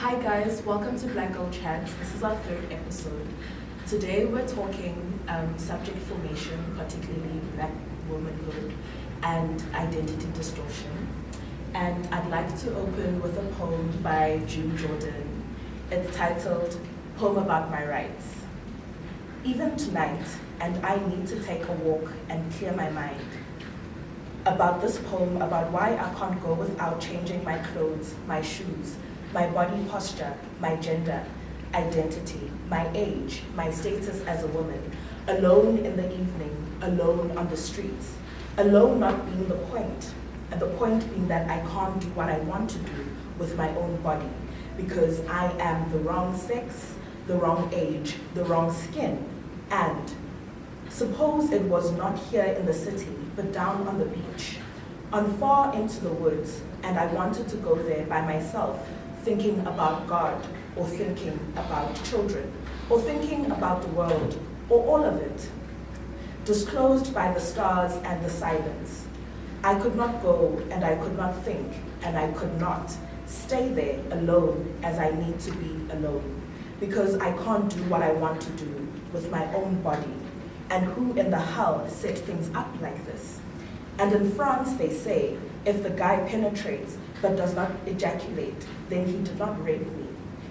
Hi guys, welcome to Black Girl Chats. This is our third episode. Today we're talking subject formation, particularly Black Womanhood and identity distortion. And I'd like to open with a poem by June Jordan. It's titled, Poem About My Rights. Even tonight, and I need to take a walk and clear my mind about this poem, about why I can't go without changing my clothes, my shoes, my body posture, my gender, identity, my age, my status as a woman, alone in the evening, alone on the streets, alone not being the point, and the point being that I can't do what I want to do with my own body because I am the wrong sex, the wrong age, the wrong skin, and suppose it was not here in the city, but down on the beach, on far into the woods, and I wanted to go there by myself, thinking about God, or thinking about children, or thinking about the world, or all of it, disclosed by the stars and the silence. I could not go, and I could not think, and I could not stay there alone as I need to be alone, because I can't do what I want to do with my own body. And who in the hell set things up like this? And in France, they say, if the guy penetrates but does not ejaculate, then he did not rape me.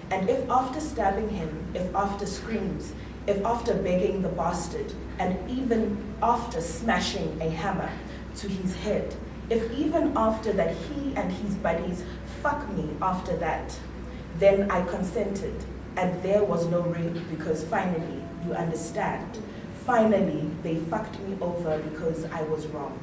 And if after stabbing him, if after screams, if after begging the bastard, and even after smashing a hammer to his head, if even after that he and his buddies fuck me after that, then I consented, and there was no rape because finally, you understand, finally they fucked me over because I was wrong.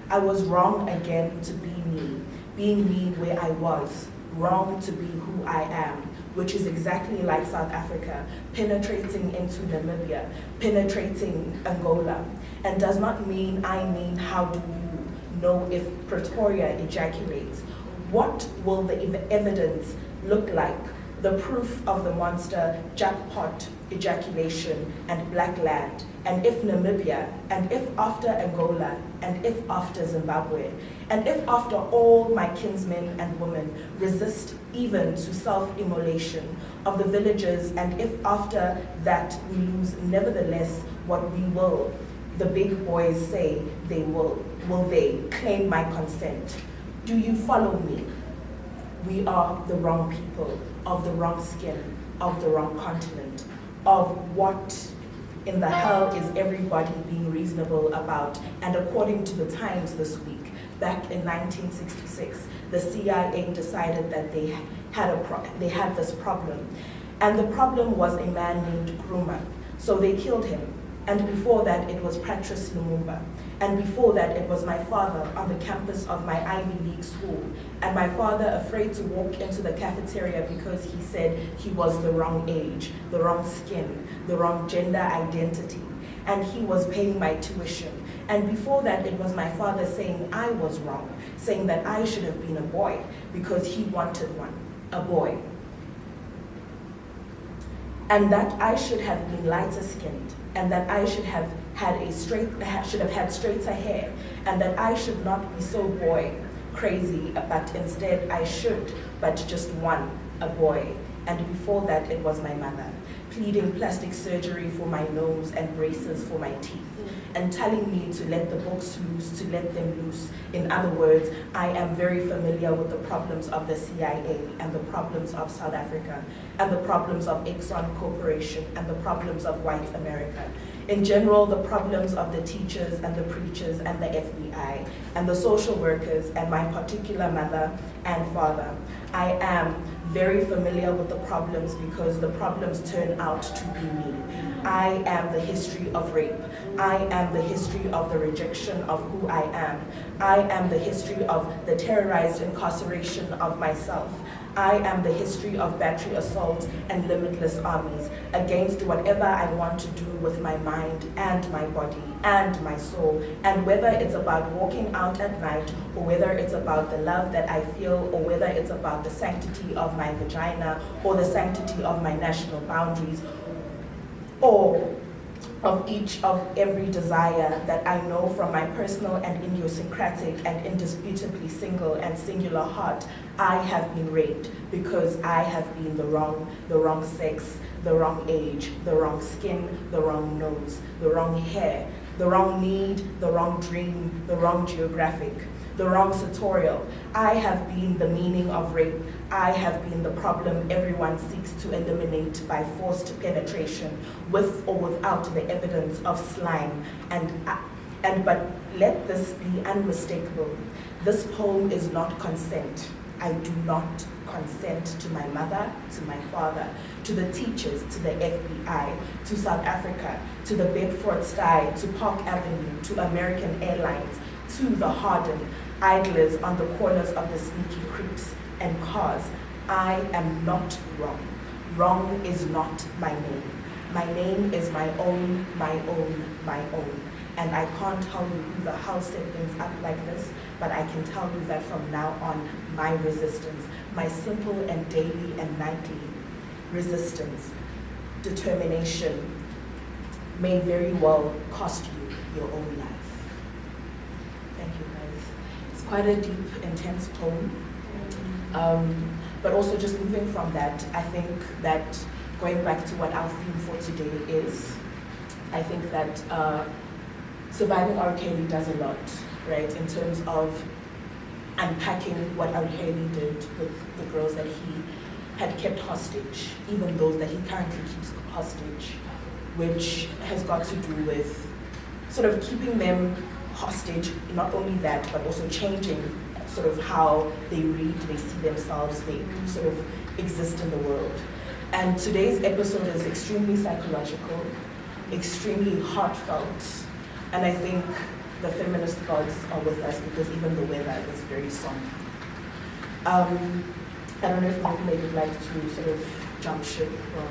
I was wrong again to be me, being me where I was, wrong to be who I am, which is exactly like South Africa, penetrating into Namibia, penetrating Angola, and does not mean I mean how do you know if Pretoria ejaculates? What will the evidence look like? The proof of the monster jackpot ejaculation and black land, and if Namibia, and if after Angola, and if after Zimbabwe, and if after all my kinsmen and women resist even to self-immolation of the villages, and if after that we lose nevertheless what we will, the big boys say they will they claim my consent? Do you follow me? We are the wrong people, of the wrong skin, of the wrong continent, of what in the hell is everybody being reasonable about? And according to the Times this week, back in 1966, the CIA decided that they had this problem. And the problem was a man named Nkrumah. So they killed him. And before that, it was Patrice Lumumba. And before that, it was my father on the campus of my Ivy League school. And my father afraid to walk into the cafeteria because he said he was the wrong age, the wrong skin, the wrong gender identity. And he was paying my tuition. And before that, it was my father saying I was wrong, saying that I should have been a boy because he wanted one, a boy. And that I should have been lighter skinned, and that I should have had straighter hair, and that I should not be so boy crazy, but instead I should, but just one, a boy. And before that, it was my mother, pleading plastic surgery for my nose and braces for my teeth, and telling me to let the books loose, to let them loose. In other words, I am very familiar with the problems of the CIA and the problems of South Africa and the problems of Exxon Corporation and the problems of white America. In general, the problems of the teachers and the preachers and the FBI and the social workers and my particular mother and father. I am very familiar with the problems because the problems turn out to be me. I am the history of rape. I am the history of the rejection of who I am. I am the history of the terrorized incarceration of myself. I am the history of battery assault and limitless armies against whatever I want to do with my mind and my body and my soul. And whether it's about walking out at night, or whether it's about the love that I feel, or whether it's about the sanctity of my vagina, or the sanctity of my national boundaries, or of every desire that I know from my personal and idiosyncratic and indisputably single and singular heart, I have been raped because I have been the wrong sex, the wrong age, the wrong skin, the wrong nose, the wrong hair, the wrong need, the wrong dream, the wrong geographic, the wrong sartorial. I have been the meaning of rape. I have been the problem everyone seeks to eliminate by forced penetration, with or without the evidence of slime. But let this be unmistakable. This poem is not consent. I do not consent to my mother, to my father, to the teachers, to the FBI, to South Africa, to the Bedford Stuyvesant, to Park Avenue, to American Airlines, to the hardened idlers on the corners of the sneaky creeps and cars. I am not wrong. Wrong is not my name. My name is my own, my own, my own. And I can't tell you who the hell set things up like this, but I can tell you that from now on, my resistance, my simple and daily and nightly resistance, determination, may very well cost you your own life. Thank you, guys. It's quite a deep, intense poem. But also just moving from that, I think that going back to what our theme for today is, I think that surviving R. Kelly does a lot, right, in terms of unpacking what R. Kelly did with the girls that he had kept hostage, even those that he currently keeps hostage, which has got to do with sort of keeping them hostage, not only that, but also changing sort of how they read, they see themselves, they sort of exist in the world. And today's episode is extremely psychological, extremely heartfelt, and I think the feminist gods are with us because even the weather is very somber. I don't know if maybe would like to sort of jump ship or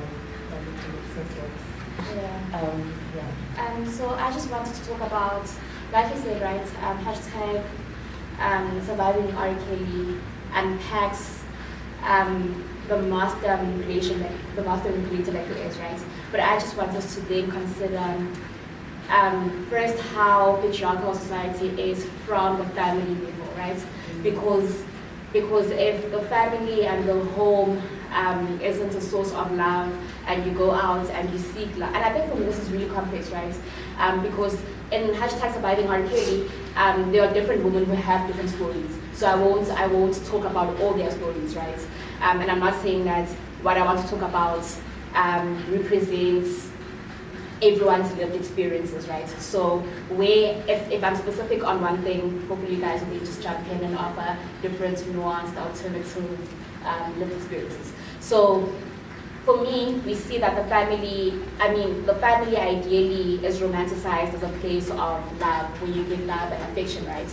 So I just wanted to talk about, like you said, right, hashtag surviving R. Kelly unpacks the master manipulator that he is, right? But I just want us to then consider first how patriarchal society is from the family level, right? Because if the family and the home isn't a source of love, and you go out and you seek love, and I think for me this is really complex, right? Because in hashtag surviving R. Kelly, there are different women who have different stories. So I won't talk about all their stories, right? And I'm not saying that what I want to talk about represents everyone's lived experiences, right? So if I'm specific on one thing, hopefully you guys will just jump in and offer different, nuanced, alternative lived experiences. So for me, we see that the family ideally is romanticized as a place of love, where you give love and affection, right?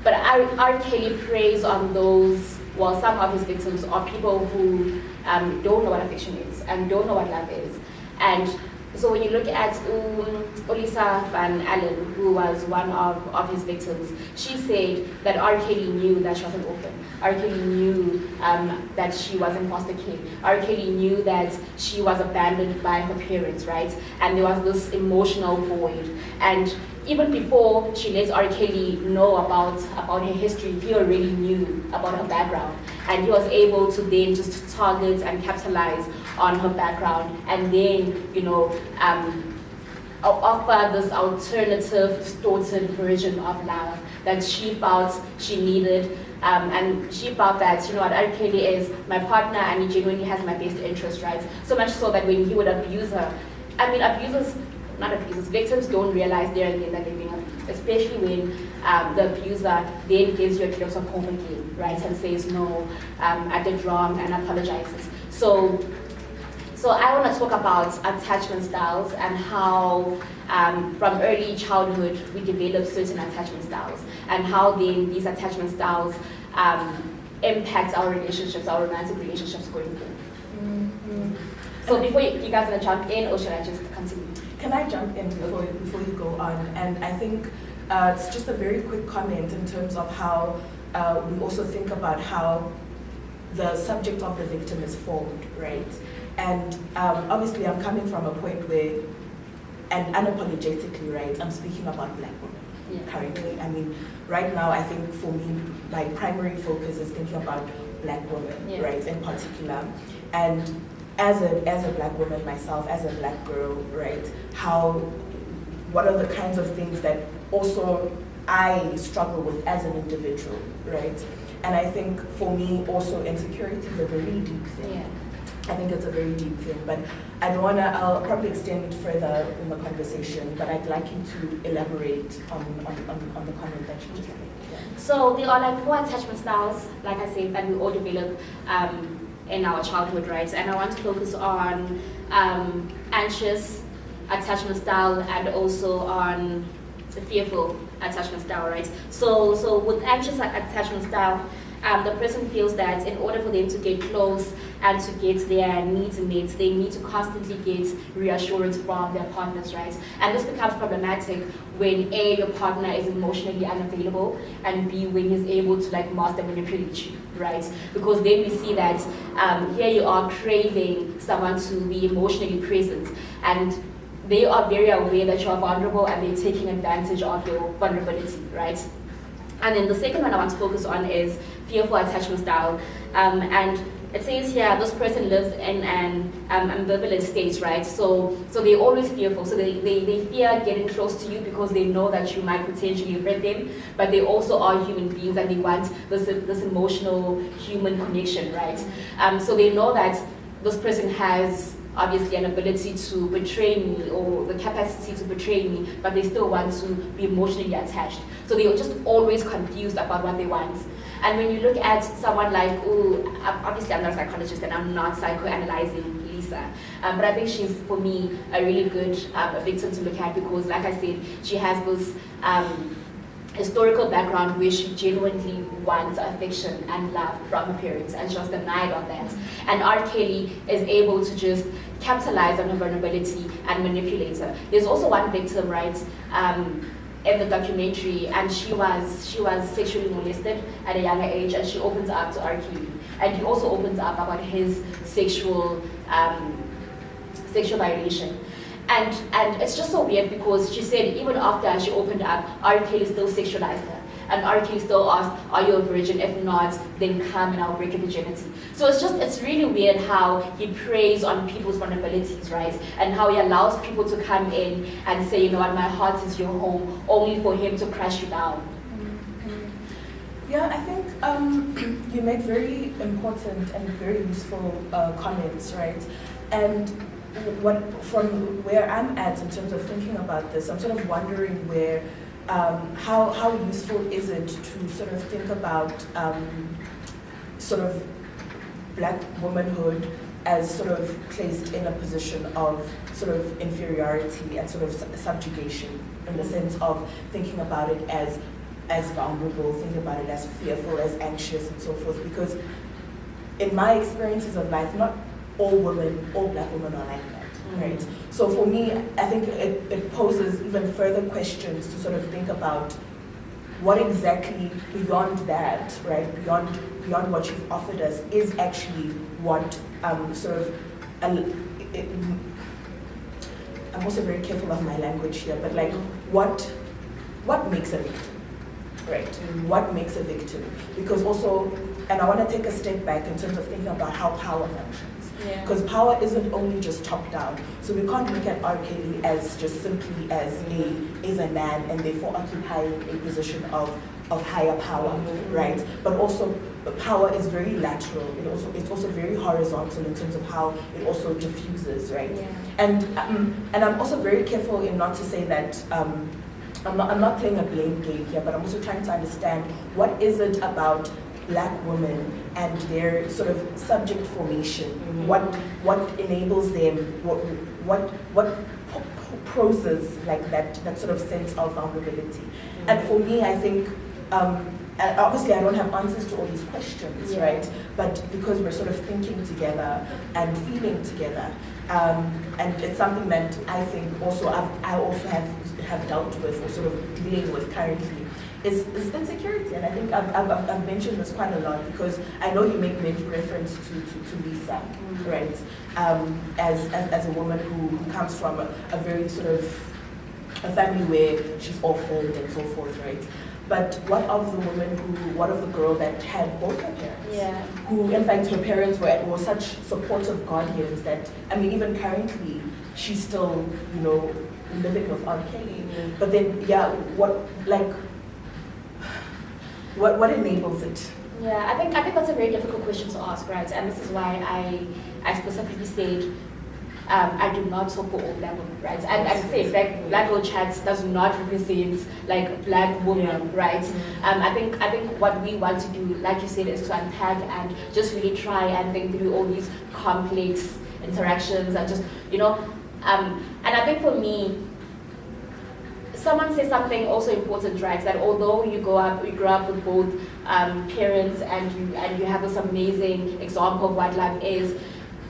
But R. Kelly preys on those, well, some of his victims are people who don't know what affection is and don't know what love is. And so when you look at Olisa Van Allen, who was one of his victims, she said that R. Kelly knew that she was an orphan. R. Kelly knew that she was in foster care. R. Kelly knew that she was abandoned by her parents, right? And there was this emotional void. And even before she let R. Kelly know about her history, he already knew about her background. And he was able to then just target and capitalize on her background, and then, offer this alternative, distorted version of love that she felt she needed. And she felt that, R. Kelly is my partner and he genuinely has my best interest, right? So much so that when he would abuse her, victims don't realize there and then that they're being abused, especially when the abuser then gives you a glimpse of hope again, right? And says, no, I did wrong, and apologizes. So I want to talk about attachment styles and how from early childhood we develop certain attachment styles, and how then these attachment styles impact our relationships, our romantic relationships going forward. Mm-hmm. So before you guys want to jump in, or should I just continue? Can I jump in before you go on? And I think it's just a very quick comment in terms of how we also think about how the subject of the victim is formed, right? And obviously I'm coming from a point where and unapologetically, right, I'm speaking about Black women currently. I mean, right now, I think for me, my primary focus is thinking about Black women, right, in particular. And as a Black woman myself, as a Black girl, right, what are the kinds of things that also I struggle with as an individual, right? And I think for me also insecurity is a very deep thing. Yeah. I think it's a very deep thing, but I'll probably extend it further in the conversation, but I'd like you to elaborate on the comment that you just made. Yeah. So there are like 4 attachment styles, like I said, that we all develop in our childhood, right? And I want to focus on anxious attachment style and also on the fearful attachment style, right? So with anxious attachment style, the person feels that in order for them to get close and to get their needs met, they need to constantly get reassurance from their partners, right? And this becomes problematic when A, your partner is emotionally unavailable, and B, when he's able to like master manipulate you, right? Because then we see that here you are craving someone to be emotionally present, and they are very aware that you are vulnerable and they're taking advantage of your vulnerability, right? And then the second one I want to focus on is fearful attachment style. And it says here, this person lives in an ambivalent state, right? So they're always fearful. So they fear getting close to you because they know that you might potentially hurt them, but they also are human beings and they want this emotional human connection, right? So they know that this person has obviously an ability to betray me or the capacity to betray me, but they still want to be emotionally attached. So they are just always confused about what they want. And when you look at someone like, obviously I'm not a psychologist and I'm not psychoanalyzing Lisa, but I think she's, for me, a really good victim to look at because, like I said, she has this historical background where she genuinely wants affection and love from her parents, and she was denied of that. And R. Kelly is able to just capitalize on her vulnerability and manipulate her. There's also one victim, right, in the documentary, and she was sexually molested at a younger age, and she opens up to R. Kelly, and he also opens up about his sexual violation. And it's just so weird because she said even after she opened up, R. Kelly still sexualized her. And R. Kelly still asked, are you a virgin? If not, then come and I'll break your virginity. So it's really weird how he preys on people's vulnerabilities, right? And how he allows people to come in and say, you know what, my heart is your home, only for him to crush you down. Yeah, I think you make very important and very useful comments, right? And from where I'm at in terms of thinking about this, I'm sort of wondering where, how useful is it to sort of think about sort of Black womanhood as sort of placed in a position of sort of inferiority and sort of subjugation, in the sense of thinking about it as vulnerable, thinking about it as fearful, as anxious, and so forth. Because in my experiences of life, not all Black women are like that, right? So for me, I think it poses even further questions to sort of think about what exactly beyond that, right? Beyond what you've offered us is actually what sort of. I'm also very careful of my language here, but like what makes a victim, right? What makes a victim? Because also, and I want to take a step back in terms of thinking about how power functions. Because power isn't only just top down. So we can't look at R. Kelly as just simply as a man and therefore occupying a position of higher power, right? But also power is very lateral. It's also very horizontal in terms of how it also diffuses, right? Yeah. And I'm also very careful in not to say that I'm not playing a blame game here, but I'm also trying to understand what is it about Black women and their sort of subject formation, what enables them, what poses like that sort of sense of vulnerability. And for me, I think, obviously I don't have answers to all these questions, right? But because we're sort of thinking together and feeling together, and it's something that I think also I also have dealt with or sort of dealing with currently is insecurity. And I think I've mentioned this quite a lot because I know you make reference to Lisa, right? As a woman who comes from a very sort of a family where she's orphaned and so forth, right? But what of the girl that had both her parents? Yeah. Who, in fact, her parents were such supportive guardians that, I mean, even currently, she's still, you know, living with R. Kelly. But then, yeah, what enables it? Yeah, I think that's a very difficult question to ask, right? And this is why I specifically said I do not talk for all black women, right? And I say Black Girl Chats does not represent like black women, right? I think what we want to do, like you said, is to unpack and just really try and think through all these complex interactions and just, you know, and I think for me, someone says something also important, right? That although you grow up with both parents and you have this amazing example of what love is,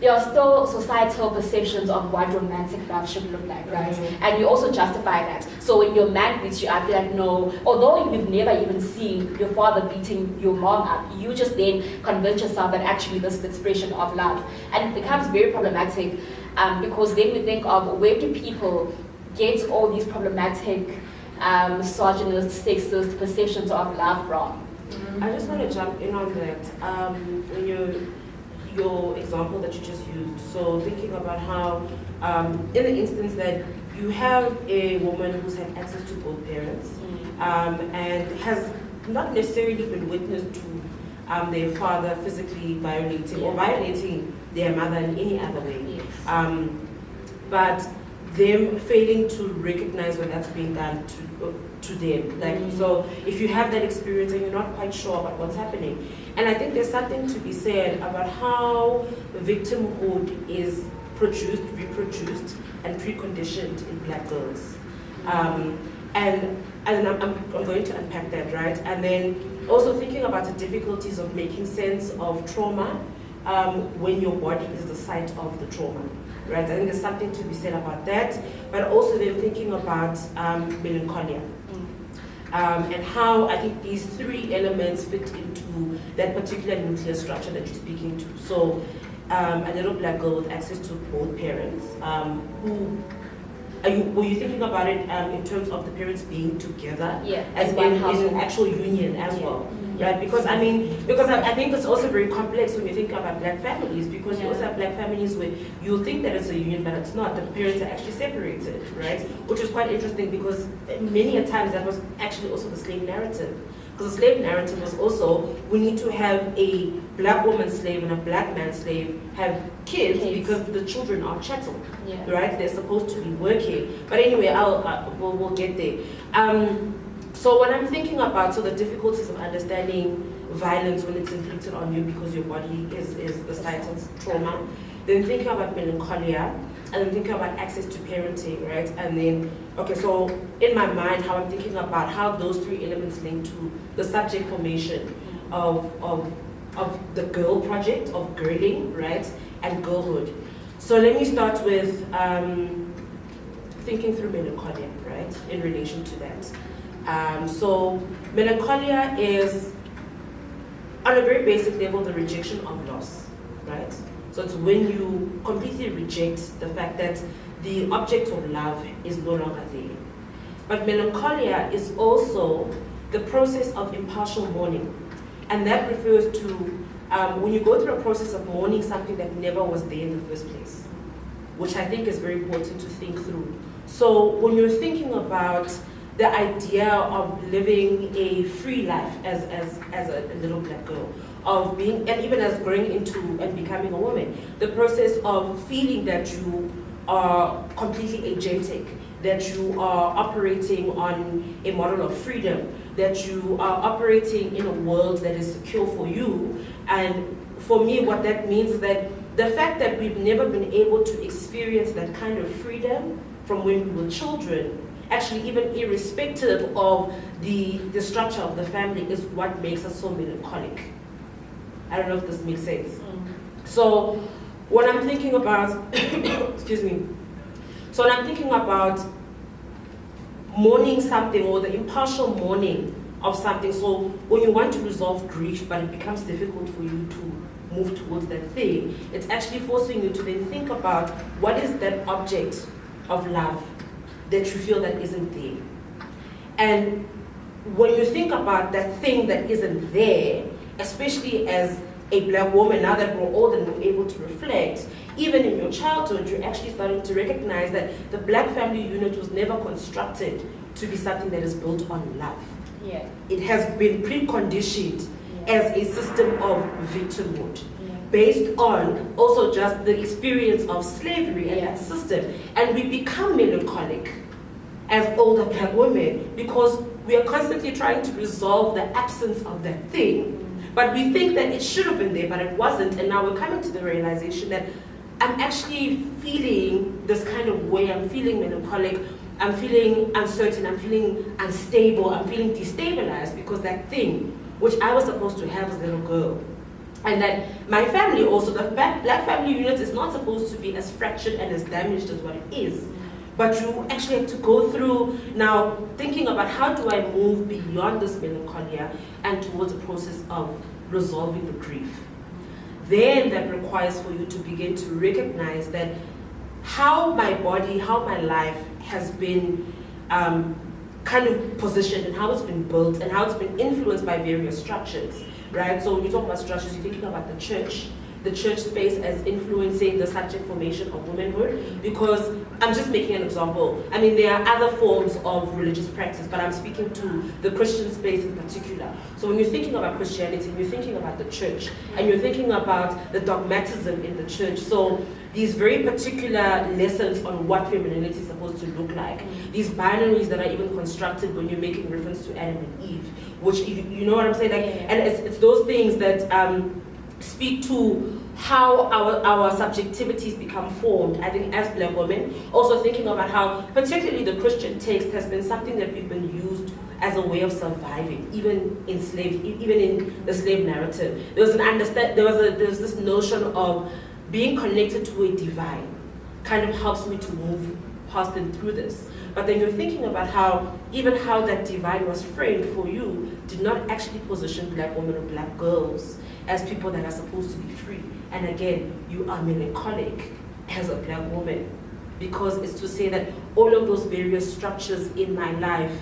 there are still societal perceptions of what romantic love should look like, right? And you also justify that. So when your man beats you up, you're like, no, although you've never even seen your father beating your mom up, you just then convince yourself that actually this is the expression of love. And it becomes very problematic because then we think of where do people get all these problematic, misogynist, sexist perceptions of love from? I just want to jump in on that. When your example that you just used, so thinking about how, in the instance that you have a woman who's had access to both parents, and has not necessarily been witness to their father physically violating or violating their mother in any other way, but them failing to recognize when that's being done to them. Like, so if you have that experience and you're not quite sure about what's happening, and I think there's something to be said about how victimhood is produced, reproduced, and preconditioned in black girls. And I'm going to unpack that, right? And then also thinking about the difficulties of making sense of trauma when your body is the site of the trauma. Right, I think there's something to be said about that, but also then thinking about melancholia and how I think these three elements fit into that particular nuclear structure that you're speaking to. So a little black girl with access to both parents, were you thinking about it in terms of the parents being together as in an actual union as well? Right, because I think it's also very complex when you think about black families, because you also have black families where you think that it's a union, but it's not. The parents are actually separated, right? Which is quite interesting because many a times that was actually also the slave narrative. Because the slave narrative was also, we need to have a black woman slave and a black man slave have kids because the children are chattel, right? They're supposed to be working. But anyway, we'll get there. So when I'm thinking about the difficulties of understanding violence when it's inflicted on you because your body is the site of trauma, then thinking about melancholia, and then thinking about access to parenting, right? And then, okay, so in my mind, how I'm thinking about how those three elements link to the subject formation of the girl project, of girling, right? And girlhood. So let me start with thinking through melancholia, right? In relation to that. So melancholia is, on a very basic level, the rejection of loss, right? So it's when you completely reject the fact that the object of love is no longer there. But melancholia is also the process of impartial mourning. And that refers to when you go through a process of mourning something that never was there in the first place, which I think is very important to think through. So when you're thinking about the idea of living a free life as a little black girl, of being, and even as growing into and becoming a woman, the process of feeling that you are completely agentic, that you are operating on a model of freedom, that you are operating in a world that is secure for you. And for me, what that means is that the fact that we've never been able to experience that kind of freedom from when we were children, actually even irrespective of the structure of the family, is what makes us so melancholic. I don't know if this makes sense. So when I'm thinking about, excuse me, so when I'm thinking about mourning something, or the impartial mourning of something. So when you want to resolve grief, but it becomes difficult for you to move towards that thing, it's actually forcing you to then think about what is that object of love that you feel that isn't there. And when you think about that thing that isn't there, especially as a Black woman, now that we're old and we're able to reflect, even in your childhood, you're actually starting to recognize that the Black family unit was never constructed to be something that is built on love. Yeah. It has been preconditioned as a system of victimhood, based on also just the experience of slavery and that system. And we become melancholic as older Black women because we are constantly trying to resolve the absence of that thing. But we think that it should have been there, but it wasn't. And now we're coming to the realization that I'm actually feeling this kind of way. I'm feeling melancholic. I'm feeling uncertain. I'm feeling unstable. I'm feeling destabilized because that thing, which I was supposed to have as a little girl, and that my family also, the Black family unit is not supposed to be as fractured and as damaged as what it is. But you actually have to go through now thinking about how do I move beyond this melancholia and towards a process of resolving the grief. Then that requires for you to begin to recognize that how my body, how my life has been kind of positioned and how it's been built and how it's been influenced by various structures, right? So when you talk about structures, you're thinking about the church space as influencing the subject formation of womanhood, because I'm just making an example. I mean, there are other forms of religious practice, but I'm speaking to the Christian space in particular. So when you're thinking about Christianity, you're thinking about the church, and you're thinking about the dogmatism in the church. So these very particular lessons on what femininity is supposed to look like, these binaries that are even constructed when you're making reference to Adam and Eve, which, you know what I'm saying? Like, and it's those things that speak to how our subjectivities become formed, I think, as Black women. Also thinking about how, particularly the Christian text has been something that we've been used as a way of surviving, even in the slave narrative. There's this notion of being connected to a divine kind of helps me to move past and through this. But then you're thinking about how that divine was framed for you did not actually position Black women or Black girls as people that are supposed to be free. And again, you are melancholic as a Black woman, because it's to say that all of those various structures in my life,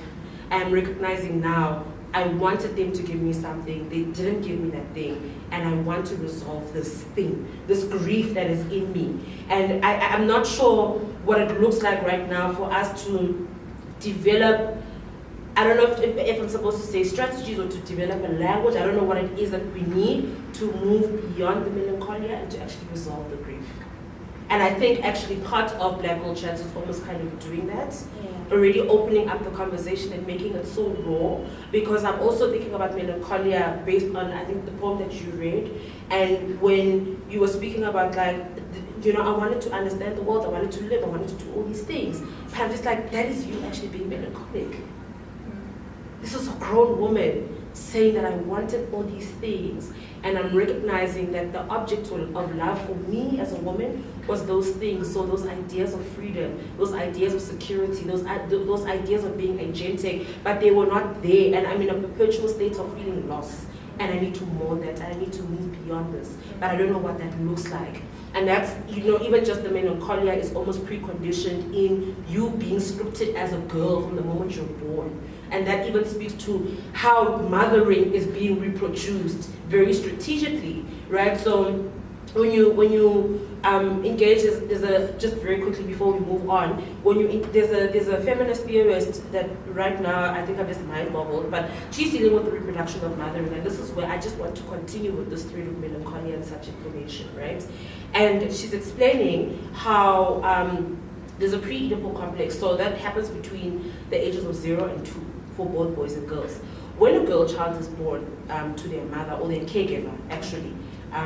I'm recognizing now, I wanted them to give me something, they didn't give me that thing, and I want to resolve this thing, this grief that is in me. And I'm not sure what it looks like right now for us to develop, I don't know if I'm supposed to say strategies or to develop a language. I don't know what it is that we need to move beyond the melancholia and to actually resolve the grief. And I think actually part of Black Girl Chats is almost kind of doing that, already opening up the conversation and making it so raw, because I'm also thinking about melancholia based on, I think, the poem that you read, and when you were speaking about, like, you know, I wanted to understand the world, I wanted to live, I wanted to do all these things. But I'm just like, that is you actually being melancholic. This is a grown woman saying that I wanted all these things, and I'm recognizing that the object of love for me as a woman was those things. So those ideas of freedom, those ideas of security, those ideas of being agentic, but they were not there, and I'm in a perpetual state of feeling lost, and I need to mourn that, and I need to move beyond this, but I don't know what that looks like. And that's, you know, even just the melancholia is almost preconditioned in you being scripted as a girl from the moment you're born. And that even speaks to how mothering is being reproduced very strategically, right? So when you engage, just very quickly before we move on, there's a feminist theorist that right now I think I'm just mind boggled, but she's dealing with the reproduction of mothering, and this is where I just want to continue with this thread of melancholia and subject formation, right? And she's explaining how there's a pre-Oedipal complex, so that happens between the ages of 0 and 2 for both boys and girls. When a girl child is born to their mother or their caregiver, actually,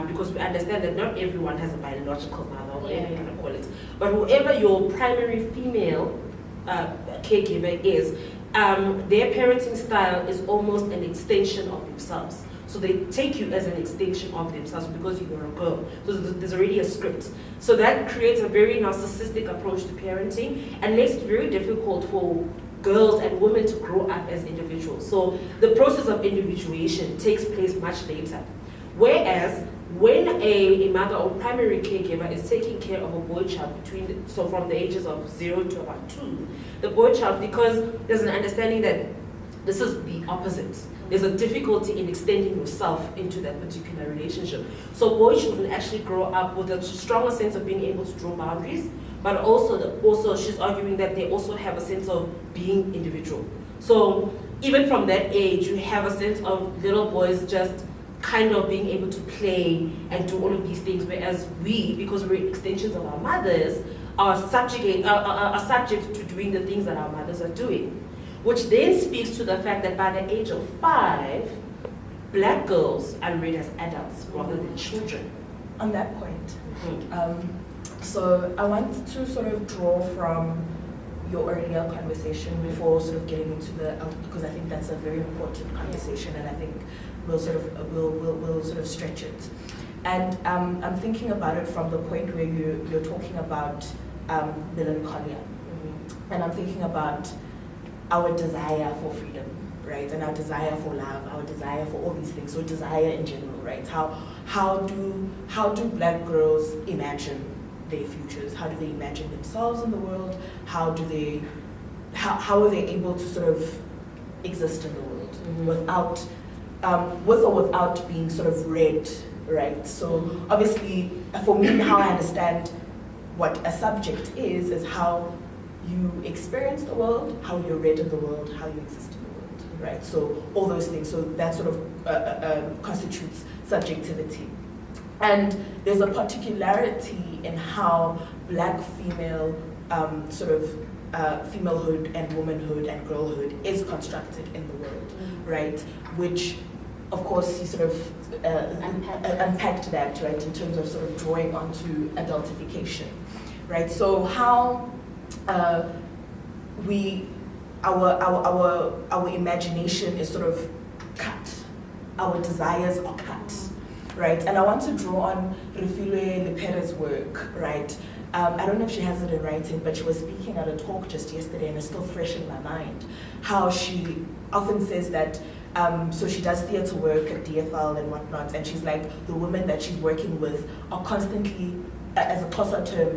because we understand that not everyone has a biological mother, or whatever you want to call it, but whoever your primary female caregiver is, their parenting style is almost an extension of themselves. So they take you as an extension of themselves because you were a girl. So there's already a script. So that creates a very narcissistic approach to parenting and makes it very difficult for girls and women to grow up as individuals. So the process of individuation takes place much later. Whereas when a mother or primary caregiver is taking care of a boy child from the ages of 0 to about 2, the boy child, because there's an understanding that this is the opposite. There's a difficulty in extending yourself into that particular relationship. So boy children actually grow up with a stronger sense of being able to draw boundaries, but also she's arguing that they also have a sense of being individual. So even from that age, you have a sense of little boys just kind of being able to play and do all of these things, whereas we, because we're extensions of our mothers, are subject to doing the things that our mothers are doing. Which then speaks to the fact that by the age of 5, black girls are read as adults rather than children. On that point, so I want to sort of draw from your earlier conversation before sort of getting into because I think that's a very important conversation, and I think we'll sort of stretch it. And I'm thinking about it from the point where you're talking about melancholia, and I'm thinking about our desire for freedom, right? And our desire for love, our desire for all these things. So desire in general, right? How do black girls imagine their futures? How do they imagine themselves in the world? How are they able to sort of exist in the world without with or without being sort of read, right? So obviously, for me, how I understand what a subject is how you experience the world, how you're read in the world, how you exist in the world, right? So all those things, so that sort of constitutes subjectivity. And there's a particularity in how black female femalehood and womanhood and girlhood is constructed in the world, right? Which, of course, you sort of unpacked that, right, in terms of sort of drawing onto adultification, right? So how our imagination is sort of cut, our desires are cut, right? And I want to draw on Refilwe Lepere's work, right? I don't know if she has it in writing, but she was speaking at a talk just yesterday, and it's still fresh in my mind, how she often says that, so she does theatre work at DFL and whatnot, and she's like, the women that she's working with are constantly, as a Xhosa term,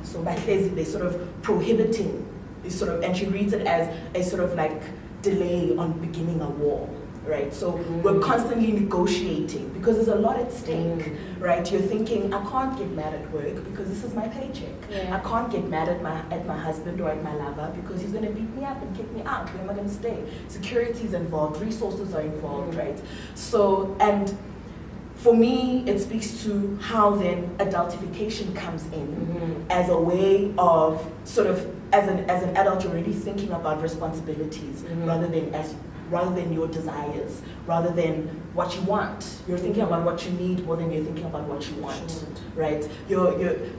so they're sort of prohibiting, and she reads it as a sort of like delay on beginning a war, right? So we're constantly negotiating because there's a lot at stake, right? You're thinking, I can't get mad at work because this is my paycheck. I can't get mad at my husband or at my lover because he's gonna beat me up and kick me out. Where am I gonna stay? Security is involved, resources are involved, right? So, and for me, it speaks to how then adultification comes in as a way of sort of, as an adult, you're already thinking about responsibilities rather than your desires, rather than what you want. You're thinking about what you need more than you're thinking about what you want, right?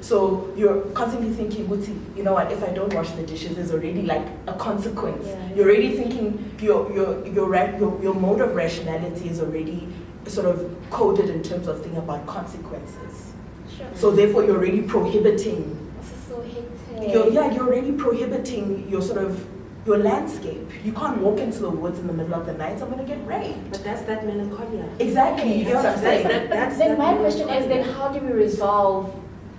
So you're constantly thinking, you know what, if I don't wash the dishes, there's already like a consequence. You're already thinking, your mode of rationality is already sort of coded in terms of thinking about consequences. So therefore you're already prohibiting. This is so hectic. You're already prohibiting your landscape. You can't walk into the woods in the middle of the night, I'm gonna get raped. But that's that melancholia. Exactly. You know what I'm saying? Then my question is, then how do we resolve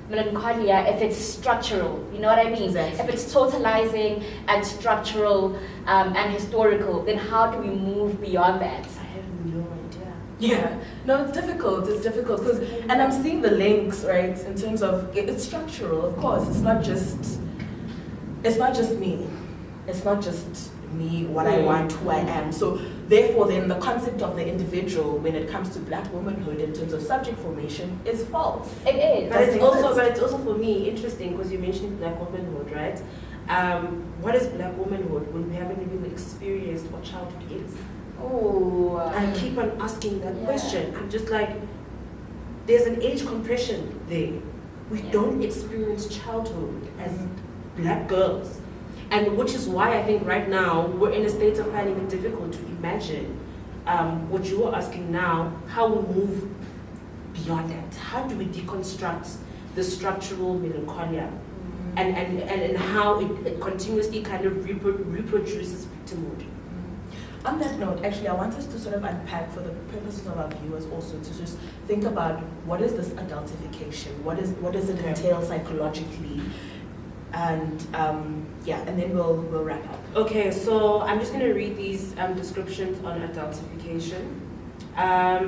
melancholia if it's structural? You know what I mean? Exactly. If it's totalizing and structural and historical, then how do we move beyond that? I have no idea. Yeah, no, it's difficult because, and I'm seeing the links, right, in terms of, it's structural, of course, it's not just me, what I want, who I am. So therefore then the concept of the individual when it comes to black womanhood in terms of subject formation is false. It is. But it's also for me interesting because you mentioned black womanhood, right? What is black womanhood when we haven't even experienced what childhood is? I keep on asking that question. I'm just like, there's an age compression there. We don't experience childhood as black girls. And which is why I think right now we're in a state of finding it difficult to imagine what you are asking now, how we move beyond that. How do we deconstruct the structural melancholia and how it continuously kind of reproduces victimhood. On that note, actually, I want us to sort of unpack for the purposes of our viewers also to just think about what is this adultification? What does it entail psychologically? And and then we'll wrap up. Okay, so I'm just going to read these descriptions on adultification.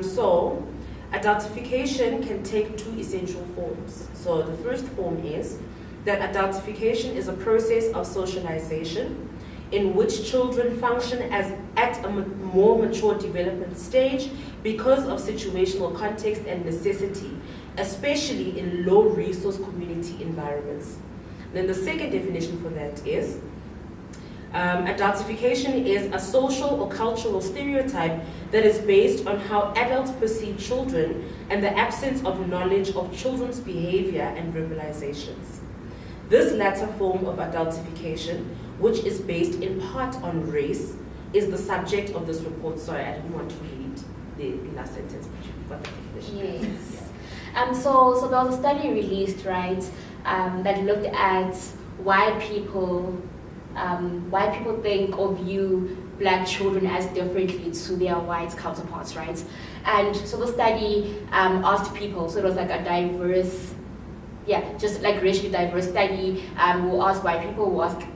So adultification can take two essential forms. So the first form is that adultification is a process of socialization in which children function at a more mature development stage because of situational context and necessity, especially in low-resource community environments. Then the second definition for that is adultification is a social or cultural stereotype that is based on how adults perceive children and the absence of knowledge of children's behavior and verbalizations. This latter form of adultification, which is based in part on race, is the subject of this report. Sorry, I didn't want to read the last sentence, but you've got the definition. Yes. So there was a study released, right, that looked at why people think or view Black children as differently to their white counterparts, right? And so the study asked people, so it was like a diverse, just like racially diverse study. We'll ask white people, we'll ask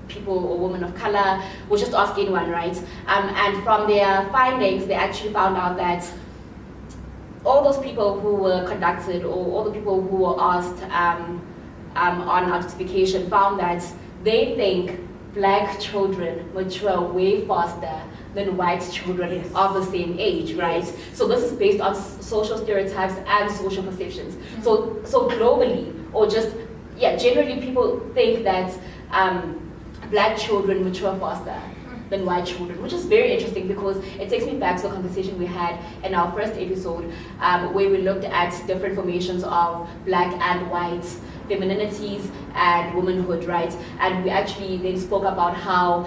people or women of color, we'll just ask anyone, right? And from their findings, they actually found out that all those people who were conducted, or all the people who were asked on adultification, found that they think Black children mature way faster than white children of the same age, right? So this is based on social stereotypes and social perceptions. So globally, or just generally, people think that Black children mature faster than white children, which is very interesting because it takes me back to the conversation we had in our first episode, where we looked at different formations of Black and white femininities and womanhood, right? And we actually then spoke about how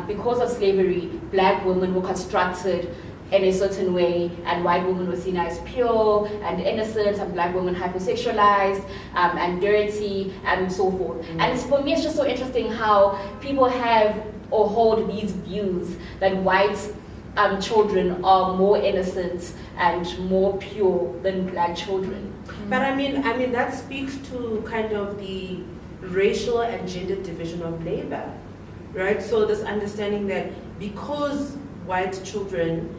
because of slavery, Black women were constructed in a certain way, and white women were seen as pure and innocent, and Black women hypersexualized and dirty and so forth. And for me, it's just so interesting how people have or hold these views that white children are more innocent and more pure than Black children. But I mean that speaks to kind of the racial and gender division of labor, right? So this understanding that because white children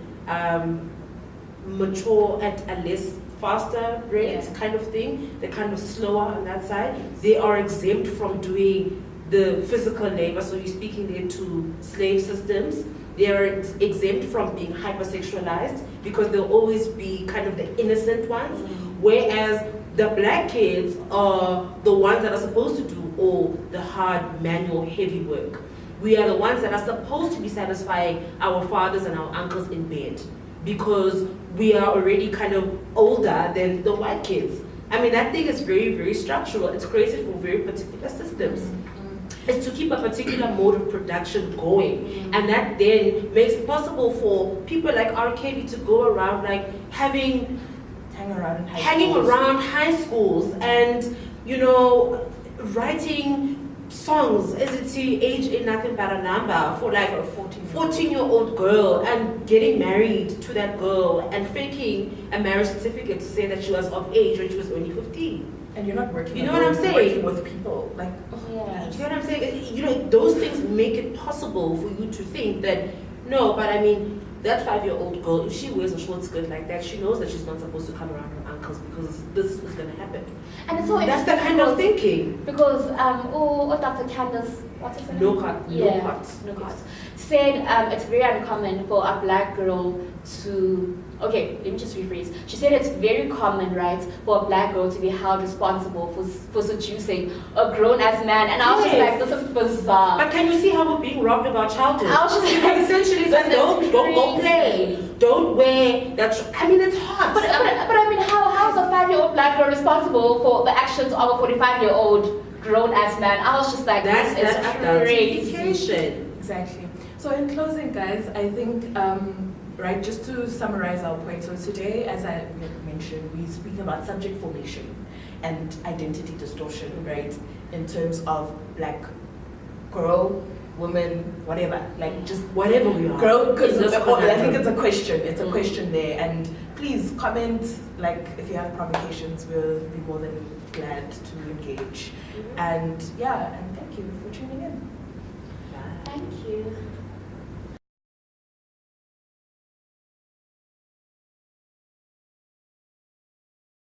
mature at a less faster rate kind of thing, they're kind of slower on that side, they are exempt from doing the physical labor. So you're speaking there to slave systems. They are exempt from being hypersexualized because they'll always be kind of the innocent ones, whereas the Black kids are the ones that are supposed to do all the hard, manual, heavy work. We are the ones that are supposed to be satisfying our fathers and our uncles in bed because we are already kind of older than the white kids. I mean, that thing is very, very structural. It's created for very particular systems. It's to keep a particular mode of production going. And that then makes it possible for people like R. Kelly to go around like hanging around high schools and, writing songs as it's age ain't nothing but a number for like a 14-year-old girl and getting married to that girl and faking a marriage certificate to say that she was of age when she was only 15. And you're not working. You know what I'm saying? Working with people, like you know what I'm saying? Those things make it possible for you to think that no, but I mean that 5-year-old girl, if she wears a short skirt like that, she knows that she's not supposed to come around her uncles because this is going to happen. And it's so that's the kind of thinking. Because Dr. Candace, what's his name? No cut. Said it's very uncommon for a Black girl to. Okay, let me just rephrase. She said it's very common, right, for a Black girl to be held responsible for seducing a grown-ass man. And I was just like, this is bizarre. But can you see how we're being robbed about childhood? I was just like, essentially, don't go play. Don't wear that. I mean, it's hot. But I mean, how is a 5-year-old Black girl responsible for the actions of a 45-year-old grown-ass man? I was just like, that's crazy. crazy. Exactly. So in closing, guys, I think right, just to summarize our point. So today, as I mentioned, we're speaking about subject formation and identity distortion, right, in terms of Black girl, woman, whatever, like just Whatever we are. girl, because It's just I think conundrum. it's a question. It's a Mm. question there, and please comment. Like if you have provocations, we'll be more than glad to engage. And yeah, and thank you for tuning in. Bye. Thank you.